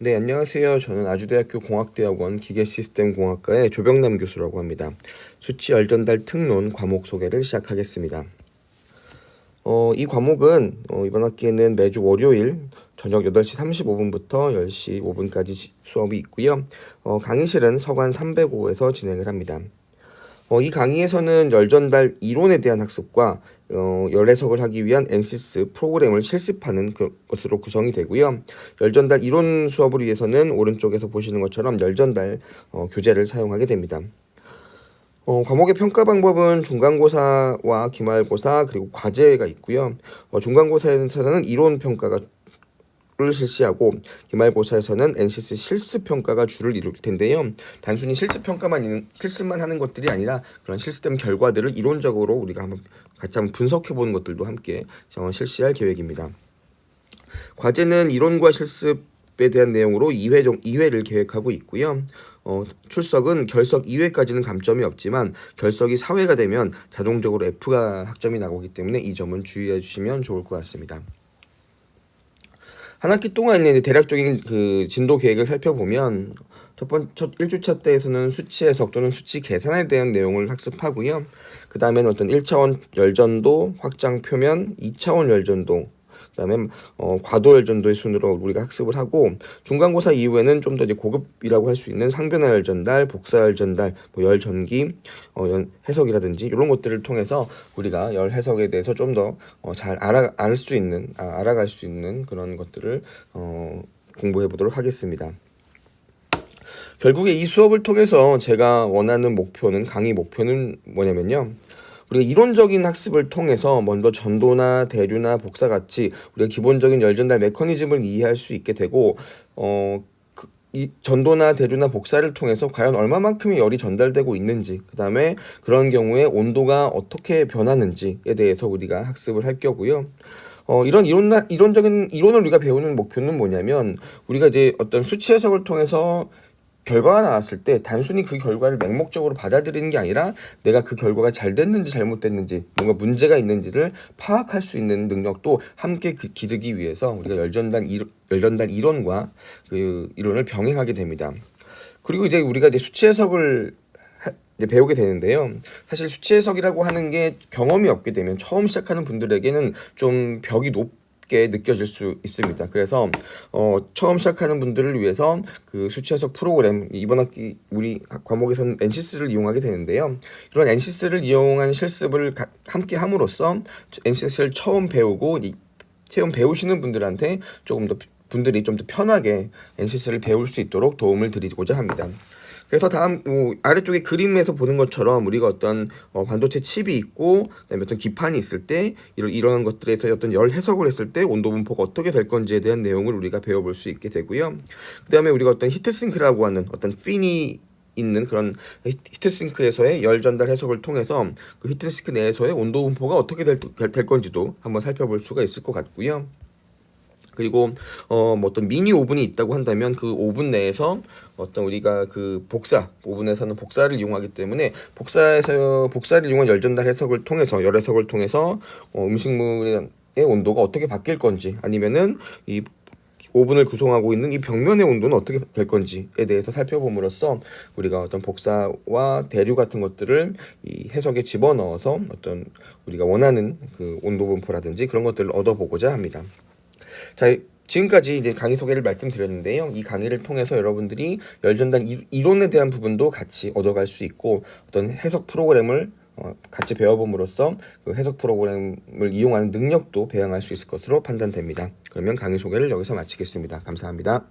네, 안녕하세요. 저는 아주대학교 공학대학원 기계시스템공학과의 조병남 교수라고 합니다. 수치 열전달 특론 과목 소개를 시작하겠습니다. 이 과목은 이번 학기에는 매주 월요일 저녁 8시 35분부터 10시 5분까지 수업이 있고요. 강의실은 서관 305에서 진행을 합니다. 이 강의에서는 열전달 이론에 대한 학습과 열 해석을 하기 위한 NCS 프로그램을 실습하는 것으로 구성이 되고요. 열전달 이론 수업을 위해서는 오른쪽에서 보시는 것처럼 열전달 교재를 사용하게 됩니다. 과목의 평가 방법은 중간고사와 기말고사 그리고 과제가 있고요. 중간고사에서는 이론 평가가 를 실시하고 기말고사에서는 NCS 실습 평가가 주를 이룰 텐데요. 단순히 실습만 하는 것들이 아니라 그런 실습된 결과들을 이론적으로 우리가 같이 한번 분석해 보는 것들도 함께 실시할 계획입니다. 과제는 이론과 실습에 대한 내용으로 2회를 계획하고 있고요. 출석은 결석 2회까지는 감점이 없지만 결석이 4회가 되면 자동적으로 F가 학점이 나오기 때문에 이 점은 주의해 주시면 좋을 것 같습니다. 한 학기 동안 이제 대략적인 그 진도 계획을 살펴보면 첫 1주차 때에서는 수치 해석 또는 수치 계산에 대한 내용을 학습하고요. 그 다음에는 어떤 1차원 열전도, 확장 표면, 2차원 열전도, 그 다음에 과도 열전도의 순으로 우리가 학습을 하고, 중간고사 이후에는 좀 더 이제 고급이라고 할 수 있는 상변화 열전달, 복사 열전달, 열 전기, 해석이라든지 이런 것들을 통해서 우리가 열 해석에 대해서 좀 더 잘 알아갈 수 있는 그런 것들을 공부해 보도록 하겠습니다. 결국에 이 수업을 통해서 제가 원하는 강의 목표는 뭐냐면요. 우리가 이론적인 학습을 통해서 먼저 전도나 대류나 복사 같이 우리가 기본적인 열전달 메커니즘을 이해할 수 있게 되고, 이 전도나 대류나 복사를 통해서 과연 얼마만큼의 열이 전달되고 있는지, 그 다음에 그런 경우에 온도가 어떻게 변하는지에 대해서 우리가 학습을 할 거고요. 이런 이론적인 이론을 우리가 배우는 목표는 뭐냐면, 우리가 이제 어떤 수치 해석을 통해서 결과가 나왔을 때 단순히 그 결과를 맹목적으로 받아들이는 게 아니라 내가 그 결과가 잘 됐는지 잘못됐는지 뭔가 문제가 있는지를 파악할 수 있는 능력도 함께 기르기 위해서 우리가 열전달 이론과 그 이론을 병행하게 됩니다. 그리고 이제 우리가 이제 수치 해석을 이제 배우게 되는데요. 사실 수치 해석이라고 하는 게 경험이 없게 되면 처음 시작하는 분들에게는 좀 벽이 높게 느껴질 수 있습니다. 그래서 처음 시작하는 분들을 위해서 그 수치 해석 프로그램, 이번 학기 우리 과목에서는 NCS를 이용하게 되는데요. 이런 NCS를 이용한 실습을 함께 함으로써 NCS를 처음 배우시는 분들한테 분들이 좀 더 편하게 NCS를 배울 수 있도록 도움을 드리고자 합니다. 그래서 다음 아래쪽에 그림에서 보는 것처럼 우리가 어떤 반도체 칩이 있고, 그다음에 어떤 기판이 있을 때 이런 것들에서 어떤 열 해석을 했을 때 온도 분포가 어떻게 될 건지에 대한 내용을 우리가 배워볼 수 있게 되고요. 그다음에 우리가 어떤 히트싱크라고 하는 어떤 핀이 있는 그런 히트싱크에서의 열 전달 해석을 통해서 그 히트싱크 내에서의 온도 분포가 어떻게 될 건지도 한번 살펴볼 수가 있을 것 같고요. 그리고 뭐 어떤 미니 오븐이 있다고 한다면 그 오븐 내에서 어떤 우리가 그 오븐에서는 복사를 이용하기 때문에 복사를 이용한 열전달 해석을 통해서 열 해석을 통해서 음식물의 온도가 어떻게 바뀔 건지, 아니면은 이 오븐을 구성하고 있는 이 벽면의 온도는 어떻게 될 건지에 대해서 살펴봄으로써 우리가 어떤 복사와 대류 같은 것들을 이 해석에 집어넣어서 어떤 우리가 원하는 그 온도 분포라든지 그런 것들을 얻어보고자 합니다. 자, 지금까지 이제 강의 소개를 말씀드렸는데요. 이 강의를 통해서 여러분들이 열전달 이론에 대한 부분도 같이 얻어갈 수 있고, 어떤 해석 프로그램을 같이 배워봄으로써 그 해석 프로그램을 이용하는 능력도 배양할 수 있을 것으로 판단됩니다. 그러면 강의 소개를 여기서 마치겠습니다. 감사합니다.